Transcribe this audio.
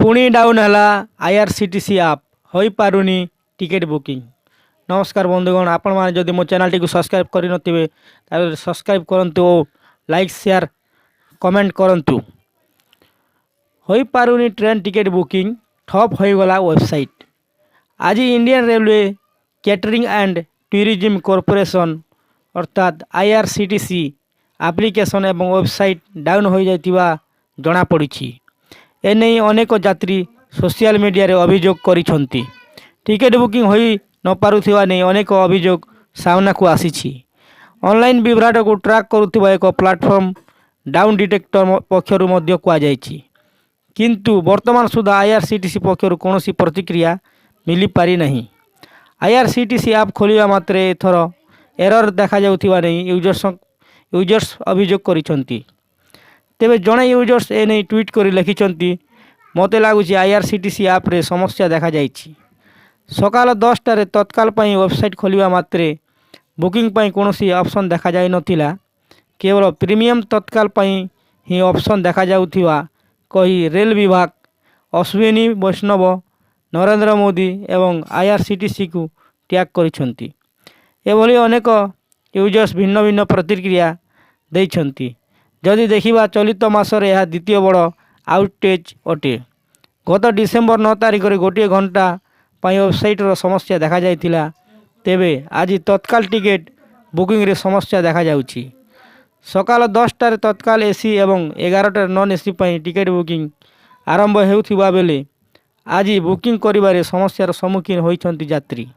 पुणी डाउन है आईआरसीटीसी आप हो पारुनी टिकेट बुकिंग। नमस्कार बंधुगण, आपण मैंने जदि मो चैनल टी सब्सक्राइब करेंगे सब्सक्राइब करूँ, लाइक शेयर कमेंट करूँ। हो पारुनी ट्रेन टिकेट बुकिंग ठप हो गला वेबसाइट। आज Indian railway catering and tourism corporation अर्थात आईआरसीटीसी एप्लिकेशन एवं वेबसाइट डाउन हो जाइतिबा जणा पड़ी। एने अनेक यात्री सोशल मीडिया रे अभियोग करिसेंती। टिकेट बुकिंग होई न पारुथिबा नै अनेक अभियोग सामना को आसीछि। ऑनलाइन विभ्राट को ट्रैक करुथिबा एक प्लेटफॉर्म डाउन डिटेक्टर पक्षरु मध्य कुआ जाइछि, किंतु वर्तमान सुधा आईआरसीटीसी पक्षरु कोनोसी प्रतिक्रिया मिली पारि नहीं। आईआरसीटीसी ऐप खोलिबा मात्रे एथर एरर देखा जाउथिबा नै यूजर्स अभियोग करिसेंती। तेबे जड़े यूजर्स ए नहीं ट्वीट कर लिखिं, मत लगुच आईआरसीटीसी ऐप रे समस्या देखा जाइछि। सकाल 10टार तत्काल वेबसाइट खोलिबा मात्रे बुकिंग पाई कोनोसी ऑप्शन देखा जाय नथिला। केवल प्रीमियम तत्काल ही ऑप्शन देखा जाउथिबा कही रेल विभाग, अश्विनी वैष्णव, नरेंद्र मोदी एवं आईआरसीटीसी को टैग करिसेंती। एभली अनेक यूजर्स भिन्न भिन्न प्रतिक्रिया देइछंती। जदि देखिबा चलित मासरे यह द्वितीय बड़ आउटेज अटे। गत डिसेम्बर 9 तारिख में गोटे घंटा वेबसाइटर समस्या देखा जाइतिला। तेबे आज तत्काल टिकेट बुकिंग रे समस्या देखा जाउछि। सकाल 10टार तत्काल एसी एवं 11टार नॉन एसी टिकेट बुकिंग आरंभ हेउथिबा बेले आज बुकिंग करिबारे समस्यार सम्मुखीन होइछंती यात्री।